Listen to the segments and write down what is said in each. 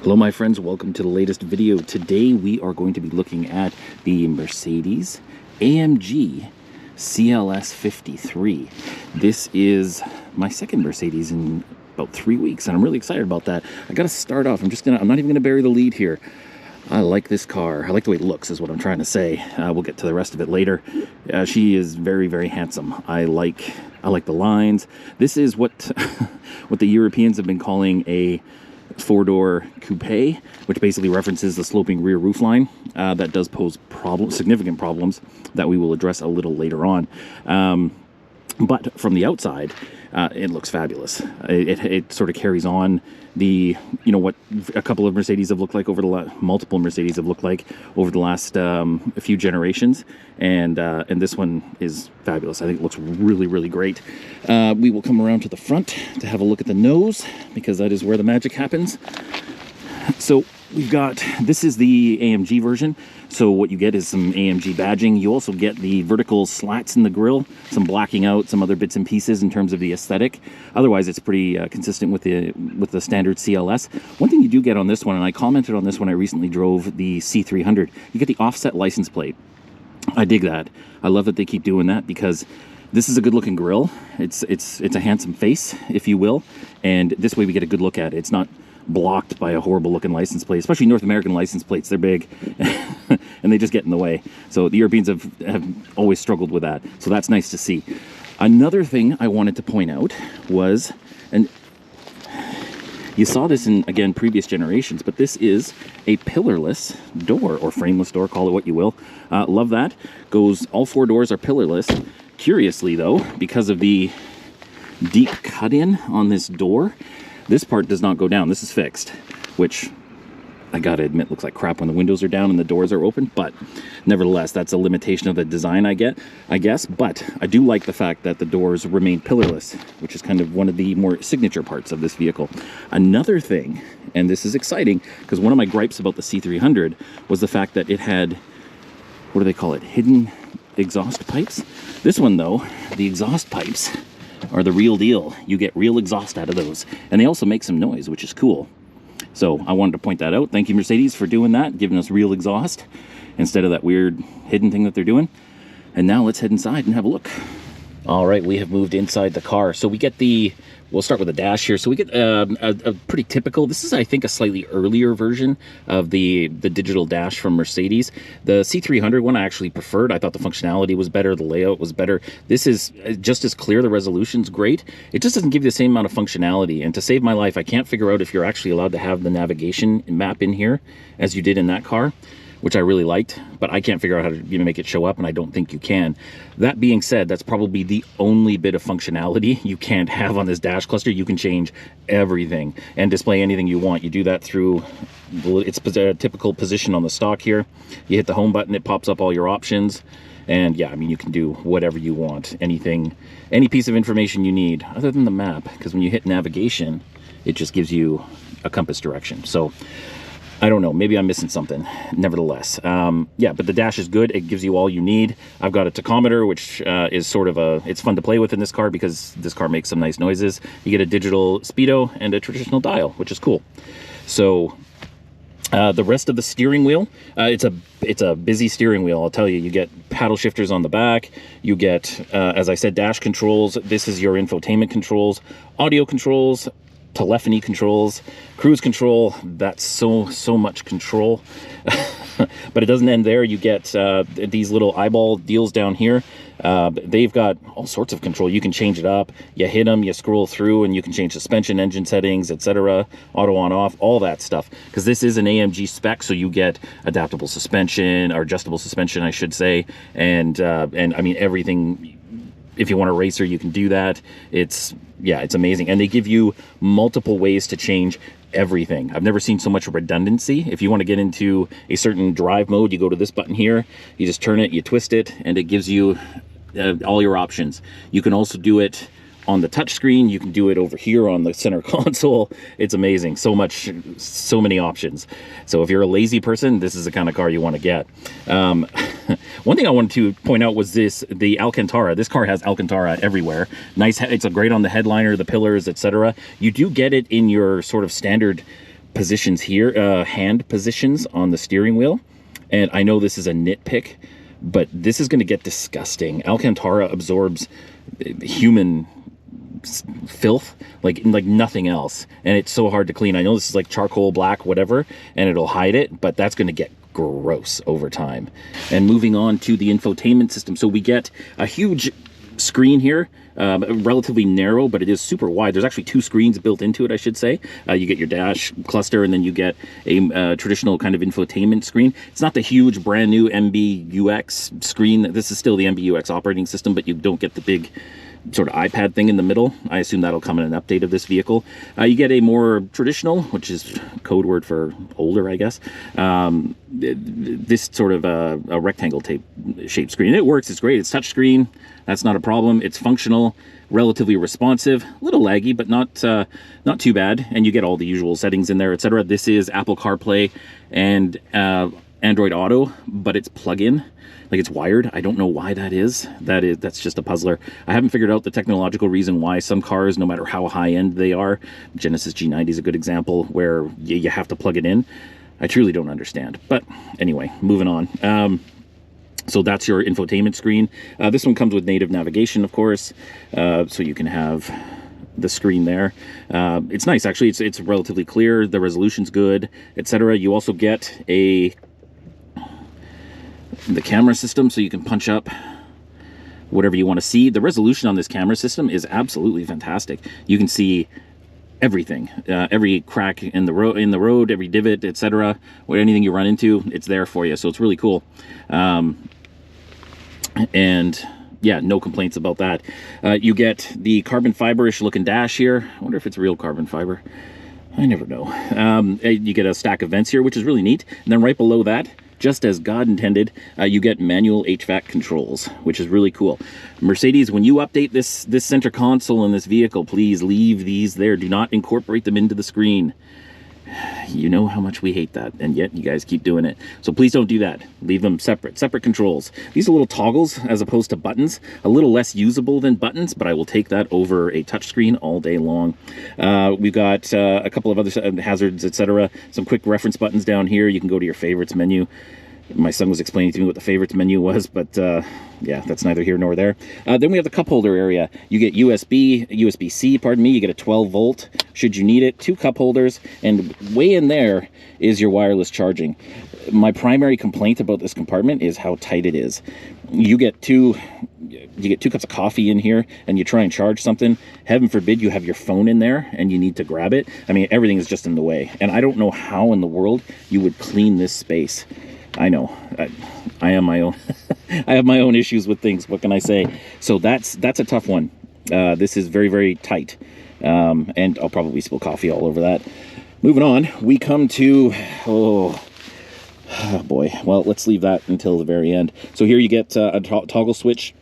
Hello my friends, welcome to the latest video. Today we are going to be looking at the Mercedes AMG CLS 53. This is my second Mercedes in about 3 weeks and I'm really excited about that. I gotta start off, I'm not even gonna bury the lead here. I like this car. I like the way it looks is what I'm trying to say. We'll get to the rest of it later. She is very, very handsome. I like the lines. This is what what the Europeans have been calling a four-door coupe, which basically references the sloping rear roofline. That does pose significant problems that we will address a little later on. But from the outside, it looks fabulous. It sort of carries on the, what a couple of Mercedes have looked like multiple Mercedes have looked like over the last few generations, and this one is fabulous. I think it looks really, really great. We will come around to the front to have a look at the nose, because that is where the magic happens. So we've got, this is the AMG version. So what you get is some AMG badging. You also get the vertical slats in the grille, some blacking out, some other bits and pieces in terms of the aesthetic. Otherwise, it's pretty consistent with the standard CLS. One thing you do get on this one, and I commented on this when I recently drove the C300, you get the offset license plate. I dig that. I love that they keep doing that, because this is a good looking grille. It's a handsome face, if you will, and this way we get a good look at it. It's not blocked by a horrible looking license plate, especially North American license plates. They're big and they just get in the way. So the Europeans have always struggled with that. So that's nice to see. Another thing I wanted to point out was, and you saw this in, again, previous generations, but this is a pillarless door, or frameless door, call it what you will. Love that. All four doors are pillarless. Curiously though, because of the deep cut-in on this door, this part does not go down. This is fixed, which I gotta admit looks like crap when the windows are down and the doors are open, but nevertheless, that's a limitation of the design, I guess. But I do like the fact that the doors remain pillarless, which is kind of one of the more signature parts of this vehicle. Another thing, and this is exciting, because one of my gripes about the C300 was the fact that it had, what do they call it, hidden exhaust pipes. This one though, the exhaust pipes are the real deal. You get real exhaust out of those, and they also make some noise, which is cool. So I wanted to point that out. Thank you, Mercedes, for doing that, giving us real exhaust instead of that weird hidden thing that they're doing. And now let's head inside and have a look. All right, we have moved inside the car. So we get we'll start with the dash here. So we get a pretty typical, this is, I think, a slightly earlier version of the digital dash from Mercedes. The C300 one I actually preferred. I thought the functionality was better, the layout was better. This is just as clear, the resolution's great. It just doesn't give you the same amount of functionality. And to save my life, I can't figure out if you're actually allowed to have the navigation map in here as you did in that car, which I really liked, but I can't figure out how to make it show up, and I don't think you can. That being said, that's probably the only bit of functionality you can't have on this dash cluster. You can change everything and display anything you want. You do that through its typical position on the stock here. You hit the home button, it pops up all your options, and yeah, I mean, you can do whatever you want, anything, any piece of information you need, other than the map, because when you hit navigation, it just gives you a compass direction. So I don't know, maybe I'm missing something. Nevertheless, yeah, but the dash is good. It gives you all you need. I've got a tachometer, which is sort of it's fun to play with in this car because this car makes some nice noises. You get a digital speedo and a traditional dial, which is cool. So the rest of the steering wheel, it's a busy steering wheel, I'll tell you. You get paddle shifters on the back. You get, as I said, dash controls. This is your infotainment controls, audio controls, telephony controls, cruise control. That's so much control. But it doesn't end there. You get these little eyeball deals down here. They've got all sorts of control. You can change it up. You hit them, you scroll through, and you can change suspension, engine settings, etc. Auto on off, all that stuff. Because this is an AMG spec, so you get adaptable suspension, or adjustable suspension, I should say, and I mean everything. If you want a racer, you can do that. It's amazing. And they give you multiple ways to change everything. I've never seen so much redundancy. If you want to get into a certain drive mode, you go to this button here, you just turn it, you twist it, and it gives you all your options. You can also do it on the touch screen. You can do it over here on the center console. It's amazing. So many options. So if you're a lazy person, this is the kind of car you want to get. One thing I wanted to point out was the Alcantara. This car has Alcantara everywhere. Nice. It's great on the headliner, the pillars, etc. You do get it in your sort of standard positions here, hand positions on the steering wheel. And I know this is a nitpick, but this is going to get disgusting. Alcantara absorbs human filth like nothing else, and it's so hard to clean. I know this is like charcoal black, whatever, and it'll hide it, but that's going to get gross over time. And moving on to the infotainment system, so we get a huge screen here, relatively narrow, but it is super wide. There's actually 2 screens built into it, I should say. You get your dash cluster, and then you get a traditional kind of infotainment screen. It's not the huge brand new MBUX screen. This is still the MBUX operating system, but you don't get the big sort of iPad thing in the middle. I assume that'll come in an update of this vehicle. You get a more traditional, which is code word for older, I guess. This sort of a rectangle shaped screen. It works, it's great, it's touchscreen, that's not a problem. It's functional, relatively responsive, a little laggy, but not too bad. And you get all the usual settings in there, etc. This is Apple CarPlay and Android Auto, but it's plug-in. Like, it's wired. I don't know why that is. That's just a puzzler. I haven't figured out the technological reason why some cars, no matter how high-end they are, Genesis G90 is a good example, where you have to plug it in. I truly don't understand. But anyway, moving on. So that's your infotainment screen. This one comes with native navigation, of course, so you can have the screen there. It's nice, actually. It's relatively clear. The resolution's good, etc. You also get the camera system, so you can punch up whatever you want to see. The resolution on this camera system is absolutely fantastic. You can see everything, every crack in the road, every divot, etc. Anything you run into, it's there for you. So it's really cool. And yeah, no complaints about that. You get the carbon fiber-ish looking dash here. I wonder if it's real carbon fiber. I never know. You get a stack of vents here, which is really neat. And then right below that, just as God intended, you get manual HVAC controls, which is really cool. Mercedes, when you update this center console in this vehicle, please leave these there. Do not incorporate them into the screen. You know how much we hate that, and yet you guys keep doing it. So please don't do that. Leave them separate controls. These are little toggles as opposed to buttons. A little less usable than buttons, but I will take that over a touchscreen all day long. We've got a couple of other hazards, etc. Some quick reference buttons down here. You can go to your favorites menu. My son was explaining to me what the favorites menu was, but yeah, that's neither here nor there. Then we have the cup holder area. You get USB-C, pardon me. You get a 12 volt, should you need it, 2 cup holders, and way in there is your wireless charging. My primary complaint about this compartment is how tight it is. You get two cups of coffee in here, and you try and charge something. Heaven forbid you have your phone in there and you need to grab it. I mean, everything is just in the way, and I don't know how in the world you would clean this space. I know, I am my own. I have my own issues with things. What can I say? So that's a tough one. This is very, very tight, and I'll probably spill coffee all over that. Moving on, we come to oh boy. Well, let's leave that until the very end. So here you get a toggle switch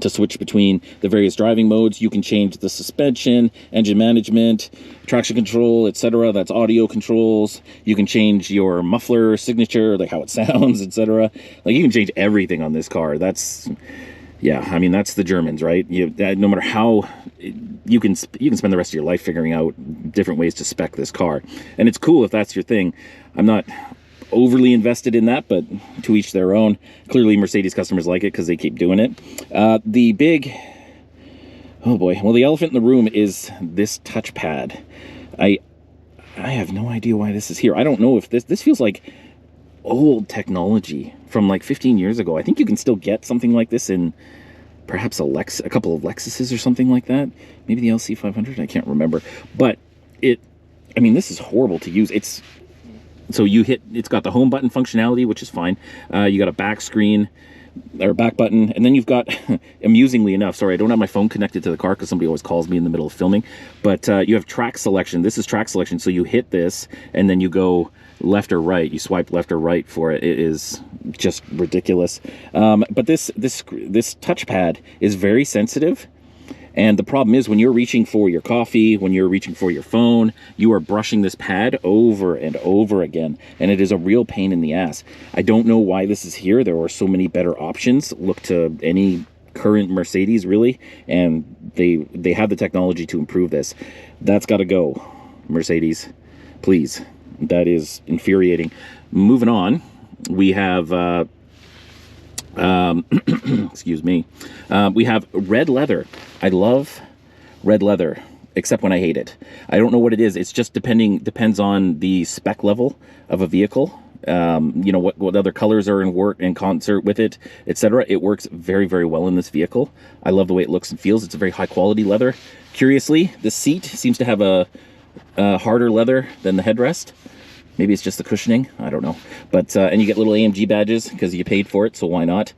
to switch between the various driving modes. You can change the suspension, engine management, traction control, etc. That's audio controls. You can change your muffler signature, like how it sounds, etc. Like, you can change everything on this car. That's, yeah, I mean, that's the Germans, right? No matter how, you can spend the rest of your life figuring out different ways to spec this car. And it's cool if that's your thing. I'm not overly invested in that, but to each their own. Clearly Mercedes customers like it because they keep doing it. The big, oh boy, well, the elephant in the room is this touchpad. I have no idea why this is here. I don't know if this feels like old technology from like 15 years ago. I think you can still get something like this in perhaps a couple of Lexuses or something like that. Maybe the LC 500, I can't remember. But I mean, this is horrible to use. So it's got the home button functionality, which is fine. You got a back screen, or back button, and then you've got, amusingly enough, sorry, I don't have my phone connected to the car because somebody always calls me in the middle of filming, but you have track selection. This is track selection, so you hit this, and then you go left or right. You swipe left or right for it. It is just ridiculous. But this touchpad is very sensitive. And the problem is, when you're reaching for your coffee, when you're reaching for your phone, you are brushing this pad over and over again, and it is a real pain in the ass. I don't know why this is here. There are so many better options. Look to any current Mercedes, really, and they have the technology to improve this. That's got to go, Mercedes. Please, That is infuriating. Moving on, we have excuse me, we have red leather. I love red leather, except when I hate it. I don't know what it is. It's just depends on the spec level of a vehicle. You know, what other colors are in concert with it, etc. It works very, very well in this vehicle. I love the way it looks and feels. It's a very high quality leather. Curiously, the seat seems to have a harder leather than the headrest. Maybe it's just the cushioning. I don't know. But and you get little AMG badges because you paid for it, so why not?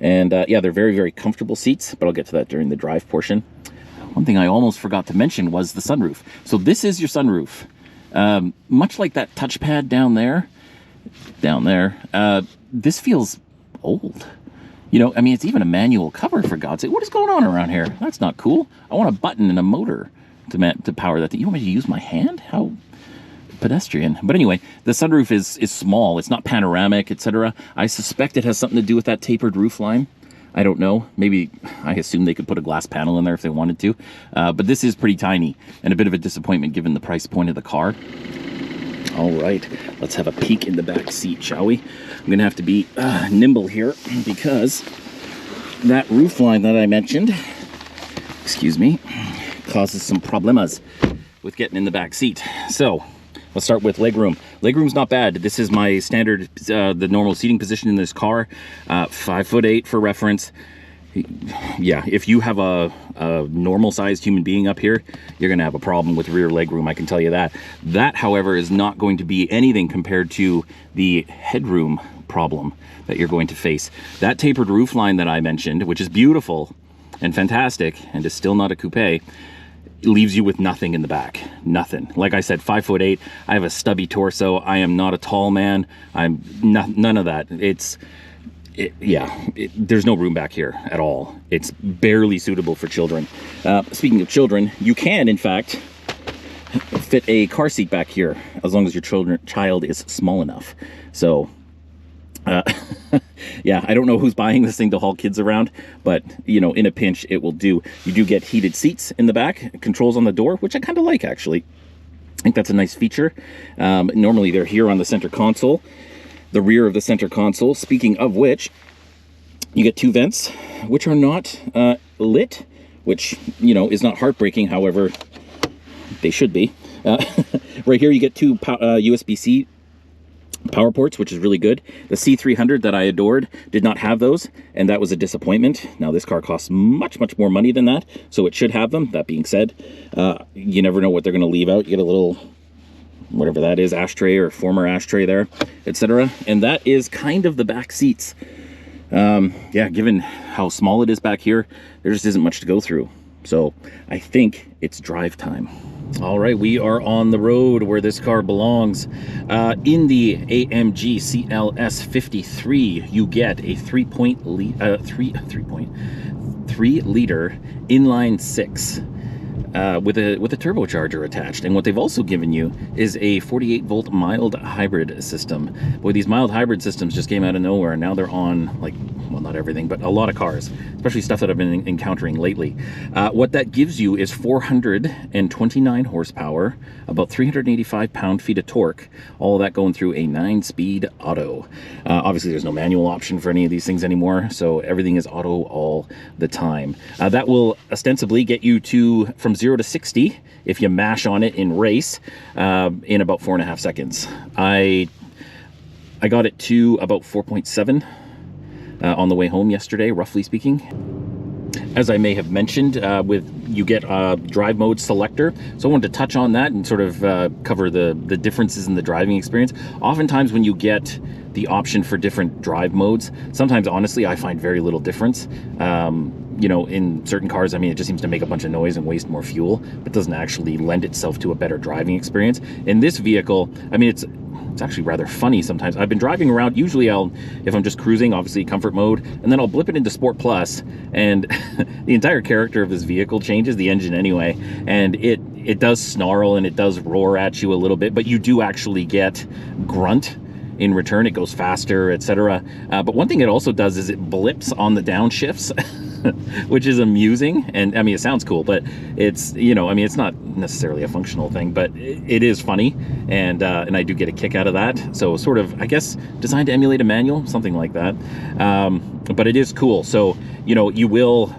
And yeah, they're very, very comfortable seats, but I'll get to that during the drive portion. One thing I almost forgot to mention was the sunroof. So this is your sunroof. Much like that touchpad down there, this feels old. You know, I mean, it's even a manual cover, for God's sake. What is going on around here? That's not cool. I want a button and a motor to power that thing. You want me to use my hand? How pedestrian. But anyway, the sunroof is small. It's not panoramic, etc. I suspect it has something to do with that tapered roof line. I don't know. Maybe, I assume they could put a glass panel in there if they wanted to. But this is pretty tiny and a bit of a disappointment given the price point of the car. All right, let's have a peek in the back seat, shall we? I'm gonna have to be nimble here because that roof line that I mentioned, excuse me, causes some problemas with getting in the back seat. So let's start with legroom. Legroom's not bad. This is my standard, the normal seating position in this car. 5'8" for reference. Yeah, if you have a normal-sized human being up here, you're going to have a problem with rear legroom, I can tell you that. That, however, is not going to be anything compared to the headroom problem that you're going to face. That tapered roof line that I mentioned, which is beautiful and fantastic, and is still not a coupe, leaves you with nothing in the back. Nothing. Like I said, 5'8". I have a stubby torso. I am not a tall man. I'm none of that. There's no room back here at all. It's barely suitable for children. Speaking of children, you can, in fact, fit a car seat back here as long as your child is small enough. So, yeah, I don't know who's buying this thing to haul kids around, but, you know, in a pinch, it will do. You do get heated seats in the back, controls on the door, which I kind of like, actually. I think that's a nice feature. Normally, they're here on the center console. The rear of the center console, speaking of which, you get two vents, which are not lit, which, you know, is not heartbreaking. However, they should be. Right here, you get two USB-C power ports, which is really good. The C300 that I adored did not have those, and that was a disappointment. Now, this car costs much, much more money than that, so it should have them. That being said, you never know what they're going to leave out. You get a little, whatever that is, ashtray or former ashtray there, etc. And that is kind of the back seats. Yeah, given how small it is back here, there just isn't much to go through. So I think it's drive time. All right, we are on the road where this car belongs. In the AMG CLS 53, you get a 3-liter inline six. With a turbocharger attached. And what they've also given you is a 48-volt mild hybrid system. Boy, these mild hybrid systems just came out of nowhere, and now they're on, like, well, not everything, but a lot of cars, especially stuff that I've been encountering lately. What that gives you is 429 horsepower, about 385 pound-feet of torque, all of that going through a 9-speed auto. Obviously, there's no manual option for any of these things anymore, so everything is auto all the time. That will ostensibly get you from 0 to 60 if you mash on it in race in about 4.5 seconds. I got it to about 4.7 on the way home yesterday, roughly speaking. As I may have mentioned, you get a drive mode selector. So I wanted to touch on that and sort of cover the differences in the driving experience. Oftentimes when you get the option for different drive modes, sometimes honestly I find very little difference. You know, in certain cars, I mean, it just seems to make a bunch of noise and waste more fuel, but doesn't actually lend itself to a better driving experience. In this vehicle, I mean, it's actually rather funny sometimes. I've been driving around, usually if I'm just cruising, obviously comfort mode, and then I'll blip it into Sport Plus, and the entire character of this vehicle changes, the engine anyway, and it does snarl and it does roar at you a little bit, but you do actually get grunt in return. It goes faster, etc. But one thing it also does is it blips on the downshifts. which is amusing. And I mean, it sounds cool, but it's, you know, I mean, it's not necessarily a functional thing, but it is funny, and I do get a kick out of that. So sort of, I guess, designed to emulate a manual, something like that. But it is cool. So, you know, you will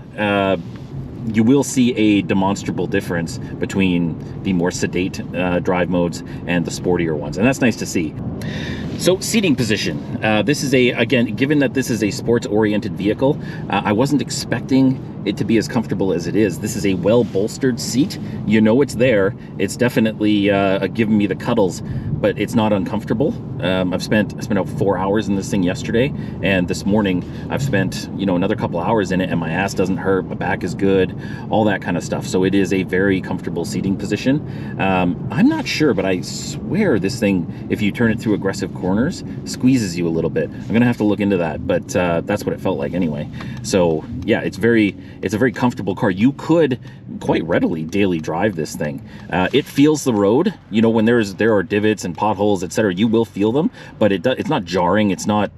see a demonstrable difference between the more sedate drive modes and the sportier ones, and that's nice to see. So, seating position. This is again, given that this is a sports-oriented vehicle, I wasn't expecting it to be as comfortable as it is. This is a well-bolstered seat. You know it's there. It's definitely giving me the cuddles, but it's not uncomfortable. I spent about 4 hours in this thing yesterday, and this morning I've spent, you know, another couple hours in it, and my ass doesn't hurt, my back is good, all that kind of stuff. So it is a very comfortable seating position. I'm not sure, but I swear this thing, if you turn it through aggressive corners, squeezes you a little bit. I'm gonna have to look into that, but that's what it felt like anyway. So yeah, it's a very comfortable car. You could quite readily daily drive this thing. It feels the road. You know, when there are divots and potholes, etc., you will feel them, but it's not jarring. It's not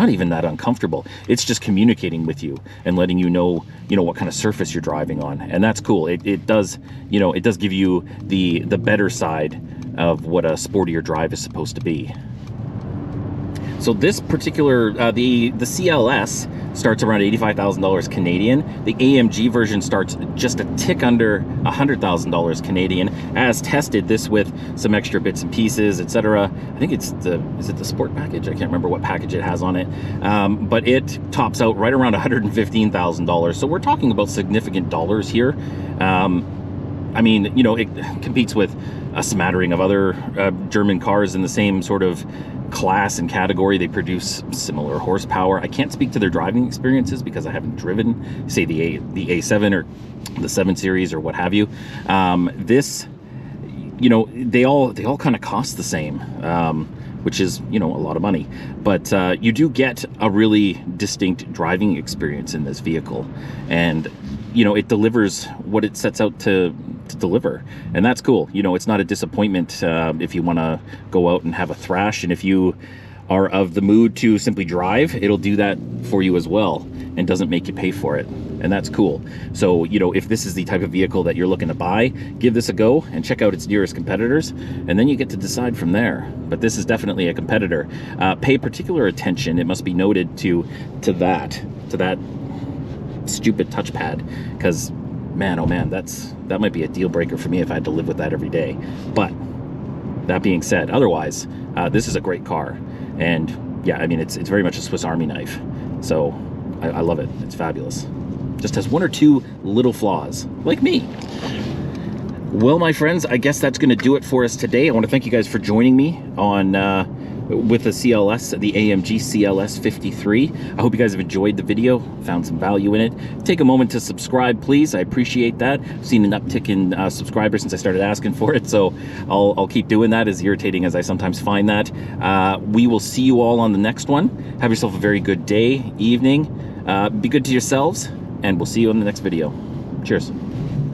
even that uncomfortable. It's just communicating with you and letting you know what kind of surface you're driving on, and that's cool. It does, you know, it does give you the better side of what a sportier drive is supposed to be. So this particular, the CLS starts around $85,000 Canadian. The AMG version starts just a tick under $100,000 Canadian. As tested, this with some extra bits and pieces, etc. I think is it the Sport package? I can't remember what package it has on it. But it tops out right around $115,000. So we're talking about significant dollars here. I mean, you know, it competes with a smattering of other German cars in the same sort of class and category. They produce similar horsepower. I can't speak to their driving experiences because I haven't driven, say, the A7 or the 7 Series or what have you. This, you know, they all kind of cost the same, which is, you know, a lot of money. But you do get a really distinct driving experience in this vehicle, and you know, it delivers what it sets out to deliver, and that's cool. You know, it's not a disappointment if you want to go out and have a thrash, and if you are of the mood to simply drive, it'll do that for you as well and doesn't make you pay for it, and that's cool. So, you know, if this is the type of vehicle that you're looking to buy, give this a go and check out its nearest competitors, and then you get to decide from there. But this is definitely a competitor. Pay particular attention, it must be noted, to that stupid touchpad, because man, oh man, that might be a deal breaker for me if I had to live with that every day. But that being said, otherwise, this is a great car, and yeah, I mean, it's very much a Swiss Army knife. So I love it. It's fabulous. Just has one or two little flaws, like me. Well, my friends, I guess that's going to do it for us today. I want to thank you guys for joining me on with the CLS, the AMG CLS 53. I hope you guys have enjoyed the video, found some value in it. Take a moment to subscribe, please. I appreciate that. I've seen an uptick in subscribers since I started asking for it, so I'll keep doing that, as irritating as I sometimes find that. We will see you all on the next one. Have yourself a very good day, evening. Be good to yourselves, and we'll see you in the next video. Cheers.